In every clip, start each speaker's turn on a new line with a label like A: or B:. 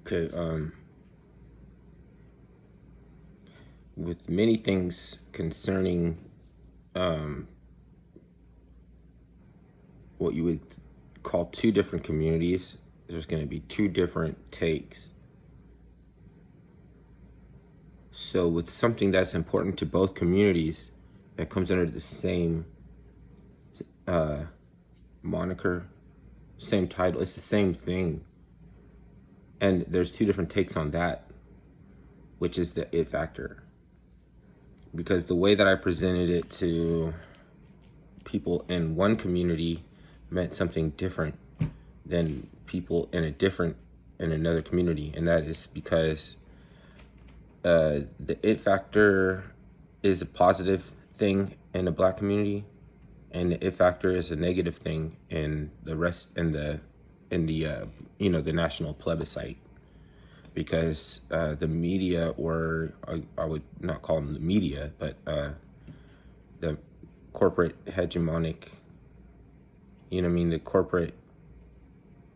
A: Okay, with many things concerning um, what you would call two different communities, there's going to be two different takes. So, with something that's important to both communities that comes under the same uh, moniker, same title, it's the same thing. And there's two different takes on that, which is the it factor. Because the way that I presented it to people in one community meant something different than people in another community, and that is because the it factor is a positive thing in the Black community, and the it factor is a negative thing in the rest in the the national plebiscite, because the media, or I would not call them the media, but the corporate hegemonic, the corporate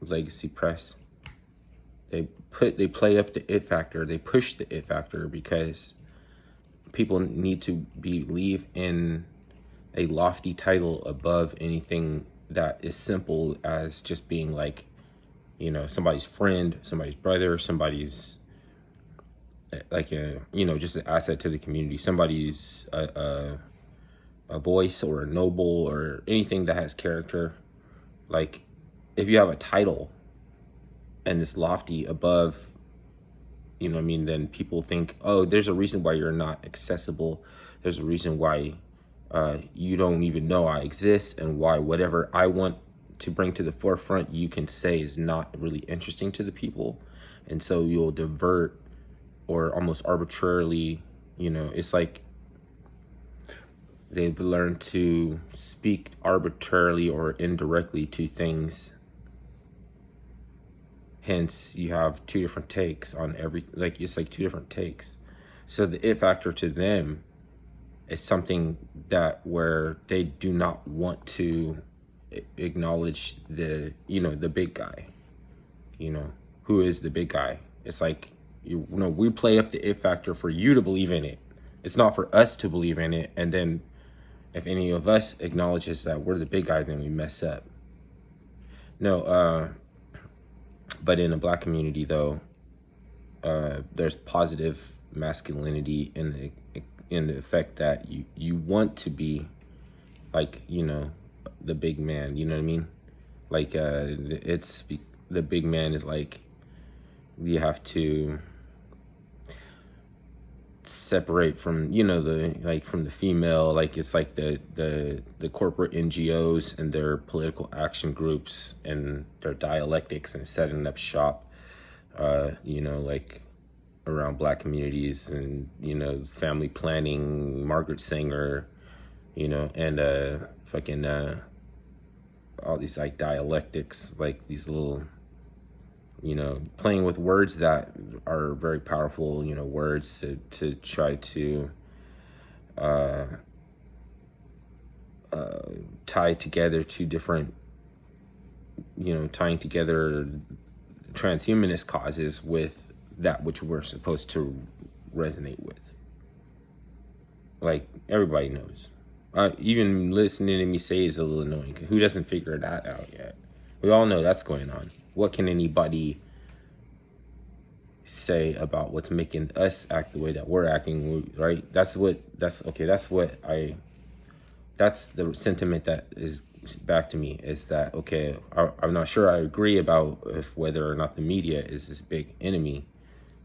A: legacy press, they play up the it factor, they push the it factor, because people need to believe in a lofty title above anything that is simple as just being like, somebody's friend, somebody's brother, somebody's like just an asset to the community, somebody's a voice or a noble or anything that has character. Like, if you have a title and it's lofty above, then people think, oh, there's a reason why you're not accessible. There's a reason why you don't even know I exist, and why whatever I want to bring to the forefront, you can say is not really interesting to the people. And so you'll divert, or almost arbitrarily, it's like they've learned to speak arbitrarily or indirectly to things. Hence, you have two different takes on it's like two different takes. So the it factor to them is something that where they do not want to acknowledge the big guy, who is the big guy. It's like, we play up the it factor for you to believe in it. It's not for us to believe in it. And then if any of us acknowledges that we're the big guy, then we mess up. No, but in the Black community, though, there's positive masculinity in the effect that you want to be like, the big man. You know what I mean? Like, it's the big man is like, you have to separate from from the female. Like, it's like the corporate NGOs and their political action groups and their dialectics and setting up shop like around Black communities, and family planning, Margaret Sanger, and fucking all these like dialectics, like these little playing with words that are very powerful, words to try to tie together two different, tying together transhumanist causes with that which we're supposed to resonate with. Like, everybody knows. Even listening to me say is a little annoying. Who doesn't figure that out yet? We all know that's going on. What can anybody say about what's making us act the way that we're acting, right? That's the sentiment that is back to me, is that, okay, I'm not sure I agree about whether or not the media is this big enemy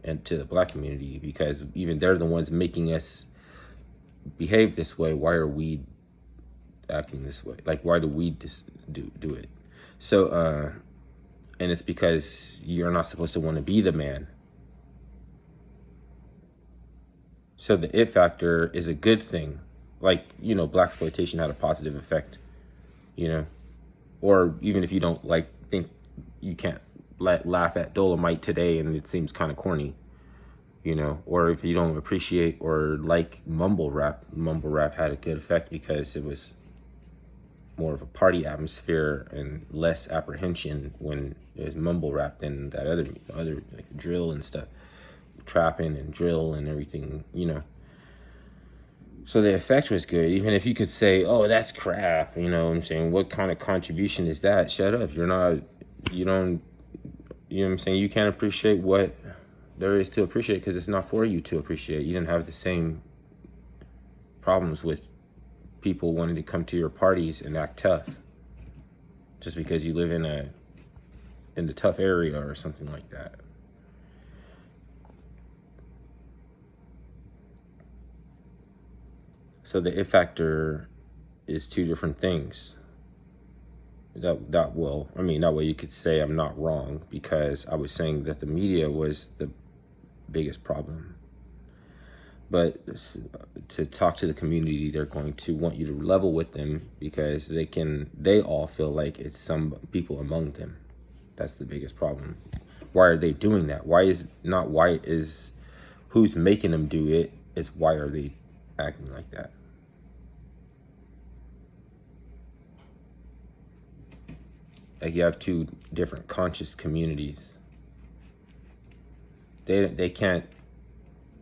A: and to the Black community, because even they're the ones making us behave this way. Why are we acting this way? Like, why do we just do it? So, and it's because you're not supposed to want to be the man. So the it factor is a good thing. Like, Blaxploitation had a positive effect, or even if you don't think you can't laugh at Dolomite today and it seems kind of corny, or if you don't appreciate or like mumble rap had a good effect because it was more of a party atmosphere and less apprehension when there's mumble rap than that other like drill and stuff, trapping and drill and everything, you know. So the effect was good, even if you could say, "Oh, that's crap," you know what I'm saying? What kind of contribution is that? Shut up. You're not. You don't. You know what I'm saying? You can't appreciate what there is to appreciate because it's not for you to appreciate. You didn't have the same problems with people wanting to come to your parties and act tough just because you live in a tough area or something like that. So the it factor is two different things. That will, I mean, that way you could say I'm not wrong because I was saying that the media was the biggest problem. But to talk to the community, they're going to want you to level with them because they all feel like it's some people among them. That's the biggest problem. Why are they doing that? Why is who's making them do it? It's why are they acting like that? Like you have two different conscious communities. They can't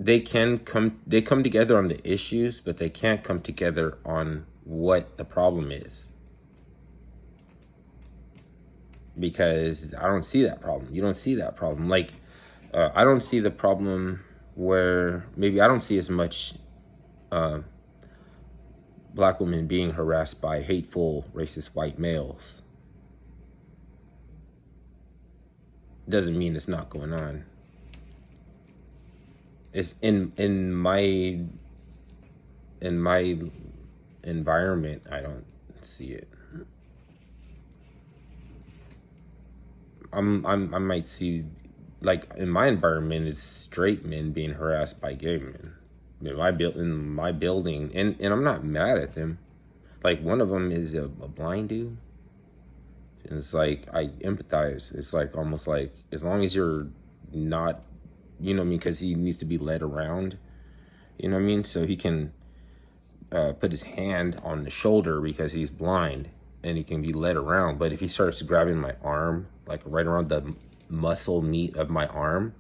A: they come together on the issues, but they can't come together on what the problem is. Because I don't see that problem. You don't see that problem. Like I don't see the problem where maybe I don't see as much black women being harassed by hateful, racist white males. Doesn't mean it's not going on. It's in my environment, I don't see it. I might see, like in my environment, it's straight men being harassed by gay men. In my building, and I'm not mad at them. Like one of them is a blind dude. And it's like I empathize. It's like almost like as long as you're not, you know what I mean, because he needs to be led around. You know what I mean, so he can put his hand on the shoulder because he's blind and he can be led around. But if he starts grabbing my arm, like right around the muscle meat of my arm,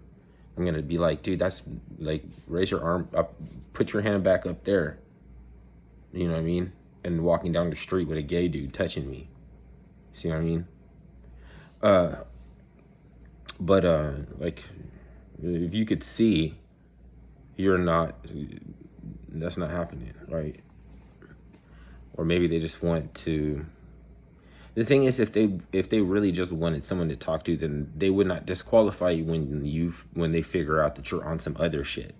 A: I'm gonna be like, dude, that's like raise your arm up, put your hand back up there. You know what I mean? And walking down the street with a gay dude touching me. See what I mean? But like if you could see, you're not. That's not happening, right? Or maybe they just want to. The thing is, if they really just wanted someone to talk to, then they would not disqualify you when they figure out that you're on some other shit.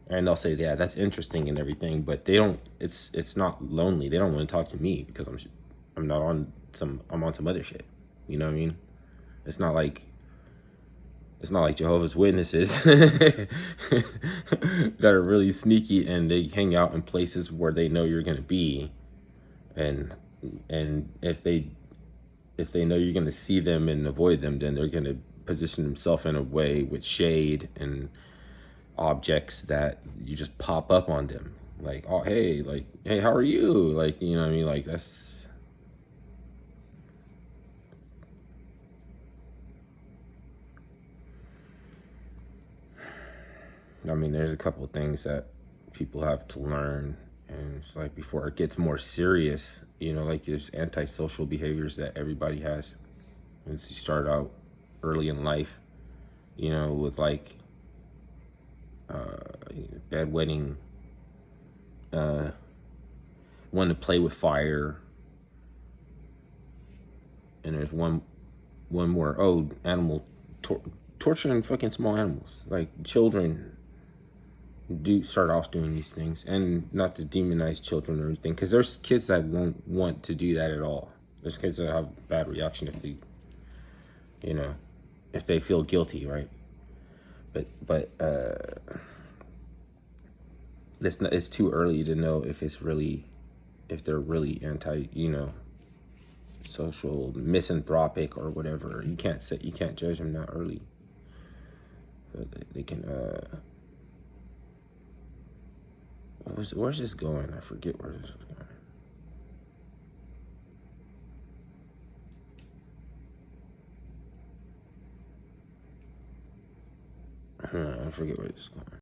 A: And they'll say, yeah, that's interesting and everything, but they don't. It's not lonely. They don't want to talk to me because I'm not on I'm on some other shit. You know what I mean? It's not like Jehovah's Witnesses that are really sneaky and they hang out in places where they know you're gonna be, and if they know you're gonna see them and avoid them, then they're gonna position themselves in a way with shade and objects that you just pop up on them. Like, oh hey, like hey, how are you? Like, you know what I mean? Like that's. I mean, there's a couple of things that people have to learn, and it's like before it gets more serious, you know, like there's antisocial behaviors that everybody has. Once you start out early in life, you know, with like bedwetting, wanting to play with fire, and there's one more. Oh, torturing fucking small animals, like children do start off doing these things, and not to demonize children or anything, because there's kids that won't want to do that at all. There's kids that have bad reaction if they, you know, if they feel guilty, right? But it's too early to know if they're really anti, you know, social misanthropic or whatever. You can't judge them that early. But they can. Where's this going? I forget where this is going. I forget where this is going.